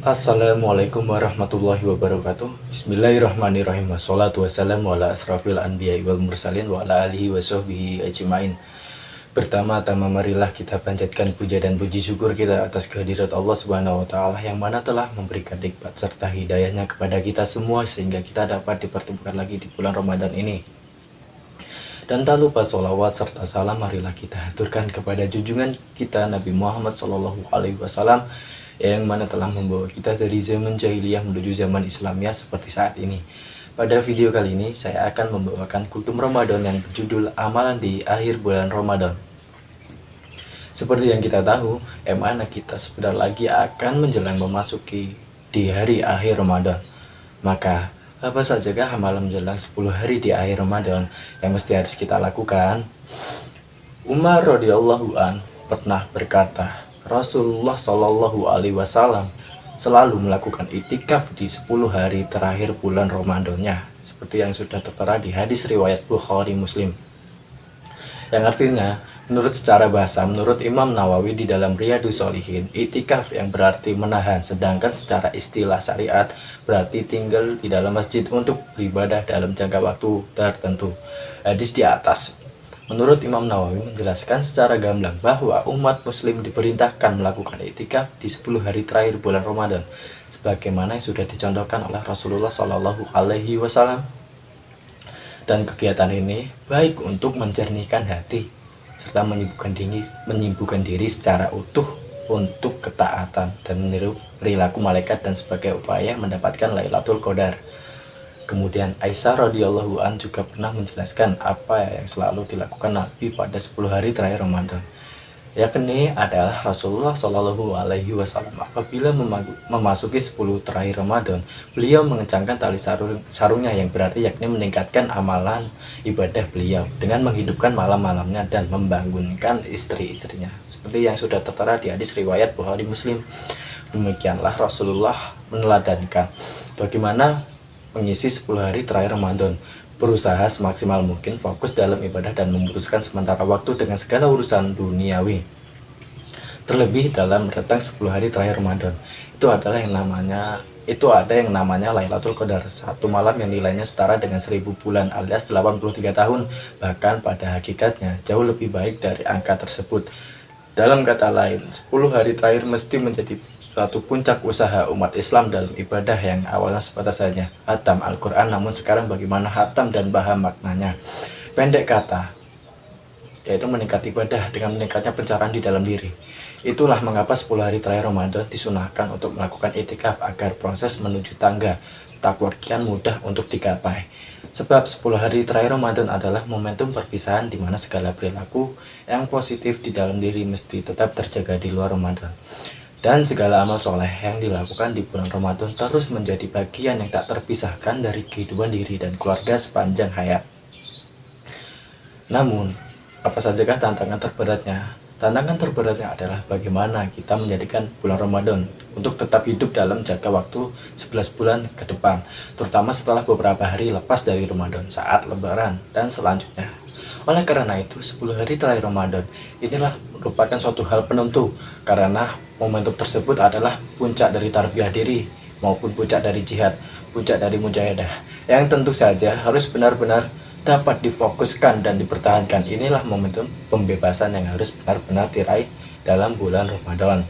Assalamualaikum warahmatullahi wabarakatuh. Bismillahirrahmanirrahim. Wassalatu wassalamu ala asrafil anbiya wal mursalin wa ala alihi wa sahbihi ajmain. Pertama-tama marilah kita panjatkan puja dan puji syukur kita atas kehadirat Allah Subhanahu wa taala yang mana telah memberikan nikmat serta hidayahnya kepada kita semua sehingga kita dapat dipertemukan lagi di bulan Ramadan ini. Dan tak lupa sholawat serta salam marilah kita haturkan kepada junjungan kita Nabi Muhammad SAW yang mana telah membawa kita dari zaman jahiliyah menuju zaman Islamiyah seperti saat ini. Pada video kali ini saya akan membawakan kultum Ramadan yang berjudul Amalan di Akhir Bulan Ramadan. Seperti yang kita tahu, mana kita sebentar lagi akan menjelang memasuki di hari akhir Ramadan. Maka apa sajakah amalan menjelang 10 hari di akhir Ramadan yang mesti harus kita lakukan? Umar radhiyallahu an pernah berkata, Rasulullah Shallallahu Alaihi Wasallam selalu melakukan itikaf di 10 hari terakhir bulan Ramadannya, seperti yang sudah tertera di hadis riwayat Bukhari Muslim. Yang artinya, menurut Imam Nawawi di dalam Riyadhus Shalihin, itikaf yang berarti menahan, sedangkan secara istilah syariat berarti tinggal di dalam masjid untuk beribadah dalam jangka waktu tertentu. Hadis di atas menurut Imam Nawawi menjelaskan secara gamblang bahwa umat muslim diperintahkan melakukan itikaf di 10 hari terakhir bulan Ramadan sebagaimana yang sudah dicontohkan oleh Rasulullah Shallallahu Alaihi Wasallam. Dan kegiatan ini baik untuk mencernihkan hati serta menyibukkan diri secara utuh untuk ketaatan dan meniru perilaku malaikat dan sebagai upaya mendapatkan Lailatul Qadar. Kemudian Aisyah radhiyallahu an juga pernah menjelaskan apa yang selalu dilakukan Nabi pada 10 hari terakhir Ramadan, yakni adalah Rasulullah Shallallahu Alaihi Wasallam apabila memasuki 10 terakhir Ramadan, beliau mengencangkan tali sarungnya yang berarti yakni meningkatkan amalan ibadah beliau dengan menghidupkan malam-malamnya dan membangunkan istri-istrinya, seperti yang sudah tertera di hadis riwayat Bukhari Muslim. Demikianlah Rasulullah meneladankan bagaimana mengisi 10 hari terakhir Ramadan, berusaha semaksimal mungkin fokus dalam ibadah dan memutuskan sementara waktu dengan segala urusan duniawi. Terlebih dalam rentang 10 hari terakhir Ramadan, itu ada yang namanya Lailatul Qadar, satu malam yang nilainya setara dengan 1000 bulan alias 83 tahun, bahkan pada hakikatnya jauh lebih baik dari angka tersebut. Dalam kata lain, 10 hari terakhir mesti menjadi suatu puncak usaha umat Islam dalam ibadah yang awalnya sebatas hanya hatam Al-Quran, namun sekarang bagaimana hatam dan paham maknanya. Pendek kata, yaitu meningkat ibadah dengan meningkatnya pencerahan di dalam diri. Itulah mengapa 10 hari terakhir Ramadan disunahkan untuk melakukan itikaf agar proses menuju tangga takwa kian mudah untuk digapai. Sebab 10 hari terakhir Ramadan adalah momentum perpisahan di mana segala perilaku yang positif di dalam diri mesti tetap terjaga di luar Ramadan. Dan segala amal soleh yang dilakukan di bulan Ramadan terus menjadi bagian yang tak terpisahkan dari kehidupan diri dan keluarga sepanjang hayat. Namun, apa sajakah tantangan terberatnya? Tantangan terberatnya adalah bagaimana kita menjadikan bulan Ramadan untuk tetap hidup dalam jangka waktu 11 bulan ke depan, terutama setelah beberapa hari lepas dari Ramadan saat Lebaran dan selanjutnya. Oleh karena itu, 10 hari terakhir Ramadan inilah merupakan suatu hal penentu, karena momentum tersebut adalah puncak dari tarbiyah diri maupun puncak dari jihad, puncak dari mujahadah, yang tentu saja harus benar-benar dapat difokuskan dan dipertahankan. Inilah momentum pembebasan yang harus benar-benar diraih dalam bulan Ramadan.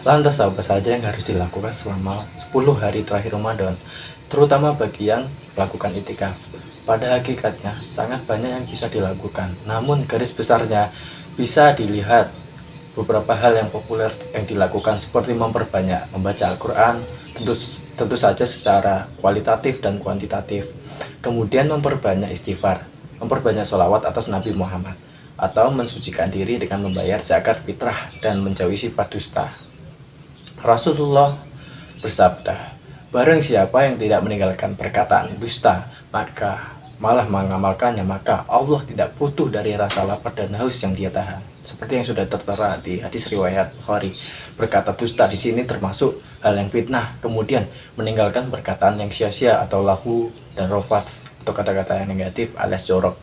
Lantas apa saja yang harus dilakukan selama 10 hari terakhir Ramadan, terutama bagi yang melakukan itikaf? Pada hakikatnya sangat banyak yang bisa dilakukan, namun garis besarnya bisa dilihat beberapa hal yang populer yang dilakukan seperti memperbanyak membaca Al-Quran, tentu saja secara kualitatif dan kuantitatif. Kemudian memperbanyak istighfar, memperbanyak sholawat atas Nabi Muhammad, atau mensucikan diri dengan membayar zakat fitrah dan menjauhi sifat dusta. Rasulullah bersabda, barang siapa yang tidak meninggalkan perkataan dusta, maka malah mengamalkannya, maka Allah tidak butuh dari rasa lapar dan haus yang dia tahan. Seperti yang sudah tertera di hadis riwayat Bukhari, berkata dusta di sini termasuk hal yang fitnah, kemudian meninggalkan perkataan yang sia-sia atau lahu dan rofats atau kata-kata yang negatif alias jorok.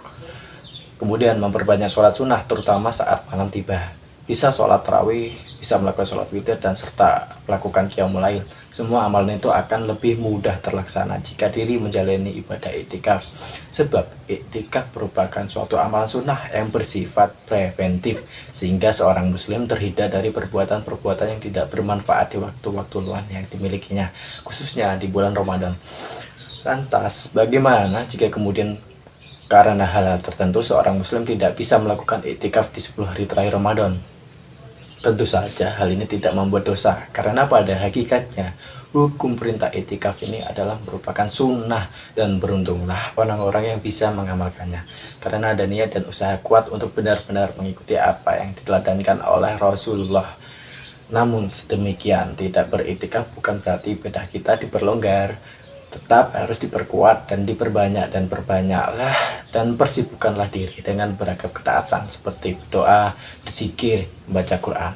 Kemudian memperbanyak sholat sunnah terutama saat malam tiba. bisa sholat tarawih, bisa melakukan sholat witir, dan serta melakukan qiyamul lail. Semua amalan itu akan lebih mudah terlaksana jika diri menjalani ibadah iktikaf. Sebab iktikaf merupakan suatu amalan sunnah yang bersifat preventif, sehingga seorang muslim terhindar dari perbuatan-perbuatan yang tidak bermanfaat di waktu-waktu luang yang dimilikinya, khususnya di bulan Ramadan. Lantas, bagaimana jika kemudian karena hal-hal tertentu seorang muslim tidak bisa melakukan iktikaf di 10 hari terakhir Ramadan? Tentu saja hal ini tidak membuat dosa, karena pada hakikatnya hukum perintah iktikaf ini adalah merupakan sunnah, dan beruntunglah orang-orang yang bisa mengamalkannya, karena ada niat dan usaha kuat untuk benar-benar mengikuti apa yang diteladankan oleh Rasulullah. Namun sedemikian, tidak beriktikaf bukan berarti ibadah kita diperlonggar, tetap harus diperkuat dan diperbanyak, dan perbanyaklah dan persibukkanlah diri dengan beragam ketaatan seperti berdoa, berzikir, membaca Quran.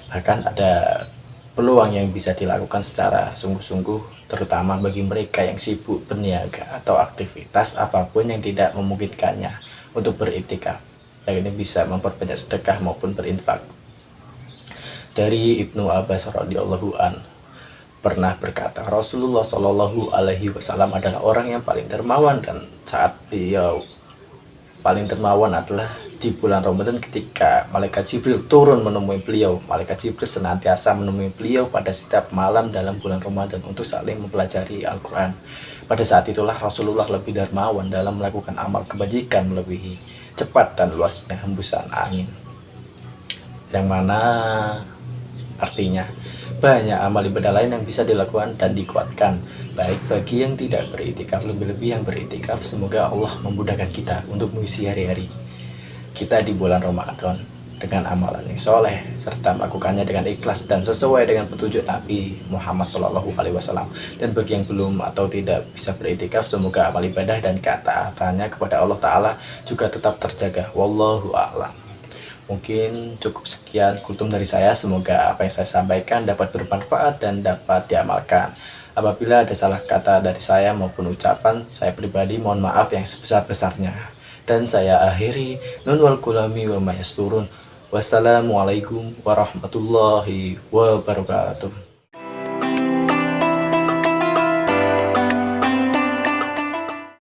Bahkan ada peluang yang bisa dilakukan secara sungguh-sungguh, terutama bagi mereka yang sibuk berniaga atau aktivitas apapun yang tidak memungkinkannya untuk beriktikaf. Yang ini bisa memperbanyak sedekah maupun berinfak. Dari Ibnu Abbas radhiyallahu an pernah berkata, Rasulullah Shallallahu Alaihi Wasallam adalah orang yang paling dermawan, dan saat beliau paling dermawan adalah di bulan Ramadan ketika malaikat Jibril turun menemui beliau. Malaikat Jibril senantiasa menemui beliau pada setiap malam dalam bulan Ramadan untuk saling mempelajari Al-Quran. Pada saat itulah Rasulullah lebih dermawan dalam melakukan amal kebajikan melebihi cepat dan luasnya hembusan angin, yang mana artinya banyak amal ibadah lain yang bisa dilakukan dan dikuatkan, baik bagi yang tidak beriktikaf, lebih-lebih yang beriktikaf. Semoga Allah memudahkan kita untuk mengisi hari-hari kita di bulan Ramadan dengan amalan yang soleh, serta melakukannya dengan ikhlas dan sesuai dengan petunjuk Nabi Muhammad SAW. Dan bagi yang belum atau tidak bisa beriktikaf, semoga amal ibadah dan ketaatannya kepada Allah Ta'ala juga tetap terjaga. Wallahu a'lam. Mungkin cukup sekian kultum dari saya. Semoga apa yang saya sampaikan dapat bermanfaat dan dapat diamalkan. Apabila ada salah kata dari saya maupun ucapan saya pribadi, mohon maaf yang sebesar-besarnya. Dan saya akhiri, nun wal kulami wa mayasturun. Wassalamualaikum warahmatullahi wabarakatuh.